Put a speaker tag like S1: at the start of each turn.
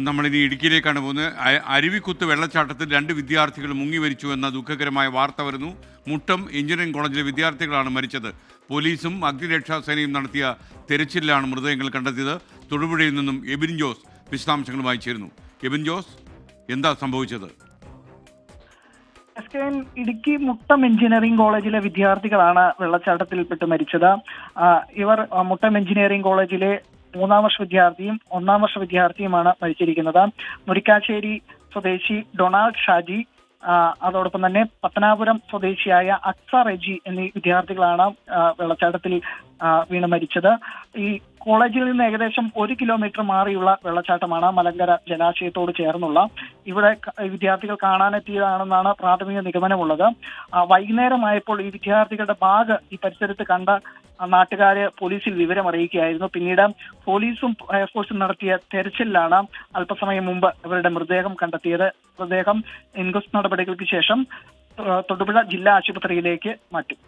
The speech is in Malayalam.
S1: നമ്മളിനി ഇടുക്കിയിലേക്കാണ് പോകുന്നത്. അരുവിക്കുത്ത് വെള്ളച്ചാട്ടത്തിൽ 2 വിദ്യാർത്ഥികൾ മുങ്ങി മരിച്ചു എന്ന ദുഃഖകരമായ വാർത്ത വരുന്നു. മുട്ടം എഞ്ചിനീയറിംഗ് കോളേജിലെ വിദ്യാർത്ഥികളാണ് മരിച്ചത്. പോലീസും അഗ്നിരക്ഷാസേനയും നടത്തിയ തെരച്ചിലിലാണ് മൃതദേഹങ്ങൾ കണ്ടെത്തിയത്. തൊടുപുഴയിൽ നിന്നും എബിൻ ജോസ് വിശദാംശങ്ങളുമായി ചേരുന്നു. എബിൻ ജോസ്, എന്താ സംഭവിച്ചത്?
S2: ഇടുക്കി മുട്ടം എഞ്ചിനീയറിംഗ് കോളേജിലെ വിദ്യാർത്ഥികളാണ് വെള്ളച്ചാട്ടത്തിൽപ്പെട്ട് മരിച്ചത്. ഇവർ മുട്ടം എഞ്ചിനീയറിംഗ് കോളേജിലെ 3ാം വർഷ വിദ്യാർത്ഥിയും 1ാം വർഷ വിദ്യാർത്ഥിയുമാണ് മരിച്ചിരിക്കുന്നത്. മുരിക്കാശ്ശേരി സ്വദേശി ഡൊണാൾഡ് ഷാജി, അതോടൊപ്പം തന്നെ പത്തനാപുരം സ്വദേശിയായ അക്സ റെജി എന്നീ വിദ്യാർത്ഥികളാണ് വെള്ളച്ചാട്ടത്തിൽ വീണ് മരിച്ചത്. ഈ കോളേജിൽ നിന്ന് ഏകദേശം 1 കിലോമീറ്റർ മാറിയുള്ള വെള്ളച്ചാട്ടമാണ്, മലങ്കര ജലാശയത്തോട് ചേർന്നുള്ള. ഇവിടെ വിദ്യാർത്ഥികൾ കാണാനെത്തിയതാണെന്നാണ് പ്രാഥമിക നിഗമനമുള്ളത്. വൈകുന്നേരമായപ്പോൾ ഈ വിദ്യാർത്ഥികളുടെ ബാഗ് ഈ പരിസരത്ത് കണ്ട നാട്ടുകാര് പോലീസിൽ വിവരമറിയിക്കുകയായിരുന്നു. പിന്നീട് പോലീസും ഫയർഫോഴ്സും നടത്തിയ തെരച്ചിലിലാണ് അല്പസമയം മുമ്പ് ഇവരുടെ മൃതദേഹം കണ്ടെത്തിയത്. മൃതദേഹം ഇൻക്വസ്റ്റ് നടപടികൾക്ക് ശേഷം തൊടുപുഴ ജില്ലാ ആശുപത്രിയിലേക്ക് മാറ്റും.